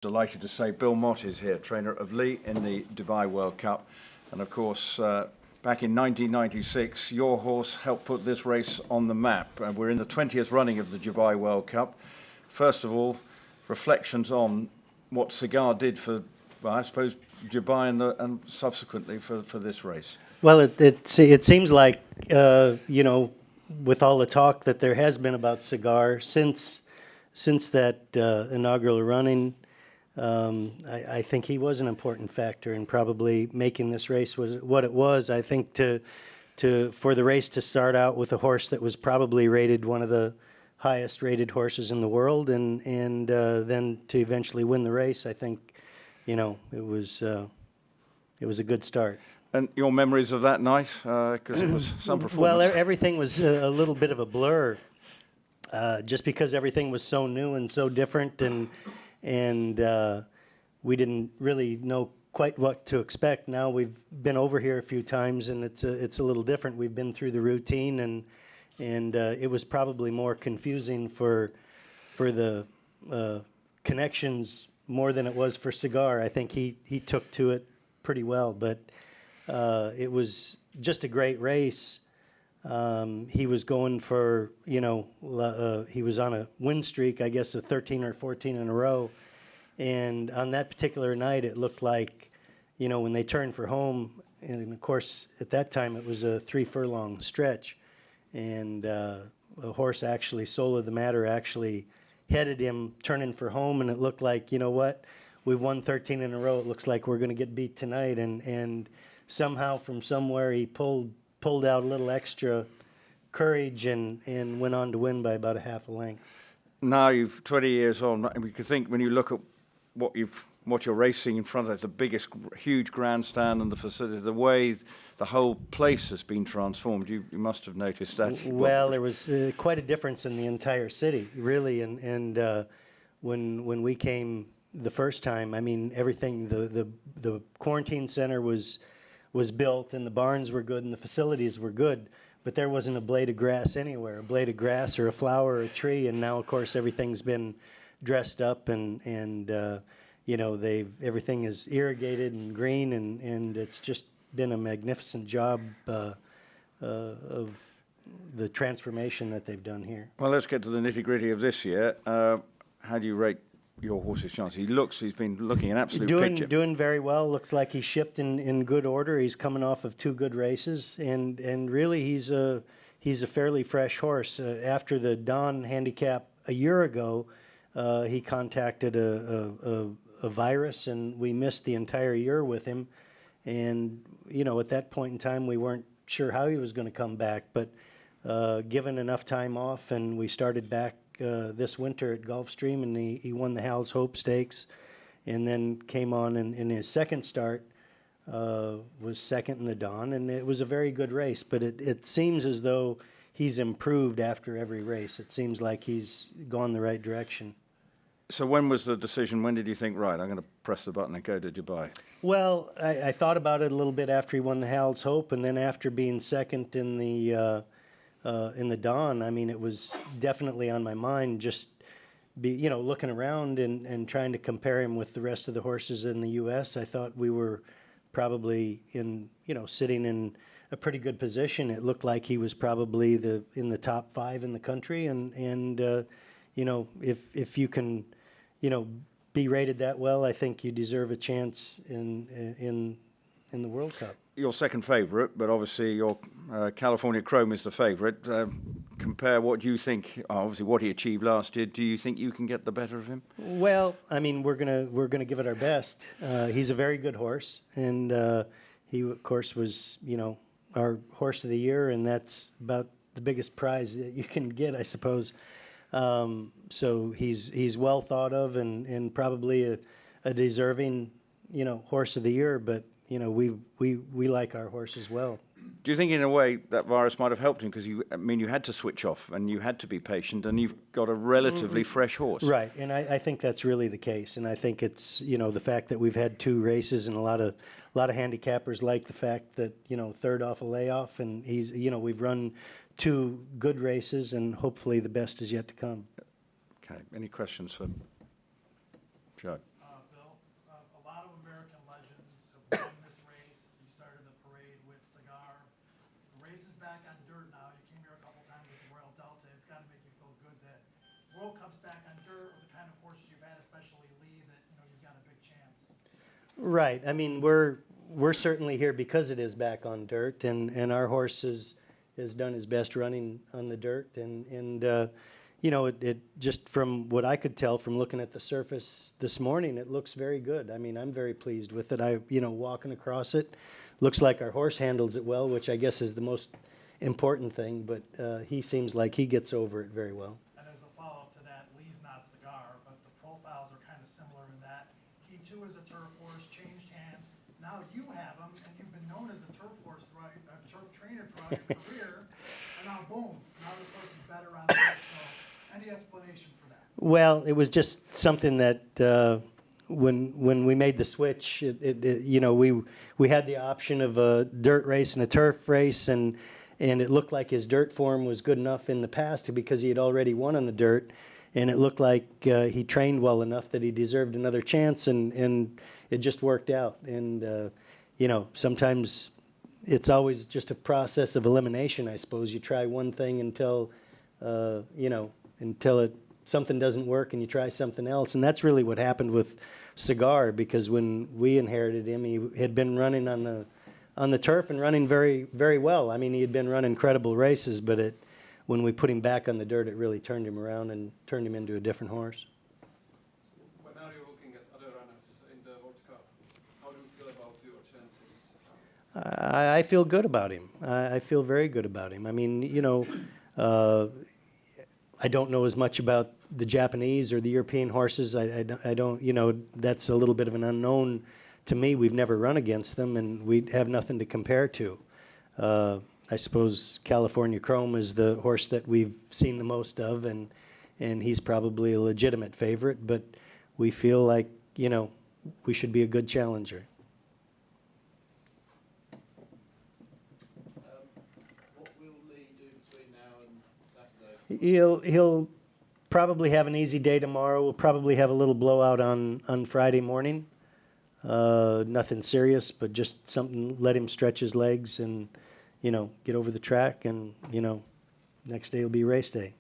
Delighted to say Bill Mott is here, trainer of Lee in the Dubai World Cup. And of course, back in 1996, your horse helped put this race on the map. And we're in the 20th running of the Dubai World Cup. First of all, reflections on what Cigar did for, well, I suppose, Dubai and subsequently for this race. Well, it seems like, with all the talk that there has been about Cigar since that inaugural running, I think he was an important factor in probably making this race was what it was. I think for the race to start out with a horse that was probably rated one of the highest rated horses in the world, and then to eventually win the race, I think, it was a good start. And your memories of that night, because it was some performance. Well, everything was a little bit of a blur, just because everything was so new and so different, and we didn't really know quite what to expect. Now we've been over here a few times, and it's a little different. We've been through the routine, and it was probably more confusing for the connections more than it was for Cigar. I think he took to it pretty well, but it was just a great race. He was going for, he was on a win streak, I guess, of 13 or 14 in a row. And on that particular night, it looked like, when they turned for home, and of course, at that time, it was a 3-furlong stretch. And a horse actually, Soul of the Matter, actually headed him turning for home. And it looked like, we've won 13 in a row. It looks like we're going to get beat tonight. And somehow from somewhere, he pulled out a little extra courage and went on to win by about a half a length. Now you've 20 years on, and we could think when you look at what you're racing in front of, the biggest, huge grandstand and the facility, the way the whole place has been transformed. You must have noticed that. Well, there was quite a difference in the entire city, really, and when we came the first time, I mean, everything, the quarantine center was built, and the barns were good, and the facilities were good, but there wasn't a blade of grass anywhere, a blade of grass or a flower or a tree. And now, of course, everything's been dressed up, and everything is irrigated and green, and it's just been a magnificent job of the transformation that they've done here. Well, let's get to the nitty-gritty of this year. How do you rate your horse's chance? He's been looking an absolute picture. Doing very well. Looks like he's shipped in good order. He's coming off of 2 good races, and really he's a fairly fresh horse. After the Don handicap a year ago, he contacted a virus, and we missed the entire year with him. And at that point in time, we weren't sure how he was going to come back, but given enough time off, and we started back this winter at Gulfstream, and he won the Hal's Hope Stakes, and then came on in his second start, was second in the Dawn, and it was a very good race. But it seems as though he's improved after every race. It seems like he's gone the right direction. So when was the decision? When did you think, right, I'm going to press the button and go to Dubai? Well, I thought about it a little bit after he won the Hal's Hope, and then after being second in the Dawn. I mean, it was definitely on my mind, just looking around and trying to compare him with the rest of the horses in the U.S. I thought we were probably sitting in a pretty good position. It looked like he was probably in the top 5 in the country, and if you can be rated that well, I think you deserve a chance in the World Cup. Your second favourite, but obviously your California Chrome is the favourite. Compare what you think, obviously what he achieved last year. Do you think you can get the better of him? Well, I mean, we're gonna give it our best. He's a very good horse, and he, of course, was our horse of the year, and that's about the biggest prize that you can get, I suppose. So he's well thought of, and probably a deserving horse of the year, but we like our horse as well. Do you think in a way that virus might have helped him, because you had to switch off and you had to be patient, and you've got a relatively fresh horse? Right, and I think that's really the case, and I think it's the fact that we've had 2 races, and a lot of handicappers like the fact that third off a layoff, and he's we've run 2 good races, and hopefully the best is yet to come. Okay, any questions for Joe? back on dirt now. You came here a couple times with the Royal Delta. It's got to make you feel good that Royal comes back on dirt with the kind of horses you've had, especially Lee, that you've got a big chance. Right. I mean, we're certainly here because it is back on dirt, and our horse has done his best running on the dirt, and it just from what I could tell from looking at the surface this morning, it looks very good. I mean, I'm very pleased with it. Walking across it, looks like our horse handles it well, which I guess is the most important thing. But he seems like he gets over it very well. And as a follow-up to that, Lee's not Cigar, but the profiles are kind of similar in that he too is a turf horse, changed hands. Now you have him, and you've been known as a turf horse, throughout, a turf trainer throughout your career, and now boom, now this horse is better on dirt. So, any explanation for that? Well, it was just something that when we made the switch, we had the option of a dirt race and a turf race, and it looked like his dirt form was good enough in the past because he had already won on the dirt, and it looked like he trained well enough that he deserved another chance, and it just worked out. And sometimes it's always just a process of elimination, I suppose. You try one thing until something doesn't work, and you try something else. And that's really what happened with Cigar, because when we inherited him, he had been running on the turf and running very, very well. I mean, he had been running incredible races, but when we put him back on the dirt, it really turned him around and turned him into a different horse. But now you're looking at other runners in the World Cup. How do you feel about your chances? I feel good about him. I feel very good about him. I mean, I don't know as much about the Japanese or the European horses. I don't, that's a little bit of an unknown to me. We've never run against them, and we have nothing to compare to. I suppose California Chrome is the horse that we've seen the most of, and he's probably a legitimate favorite, but we feel like, we should be a good challenger. What will Lee do between now and Saturday? He'll probably have an easy day tomorrow. We'll probably have a little blowout on Friday morning. Nothing serious, but just something, let him stretch his legs and, get over the track, and, next day will be race day.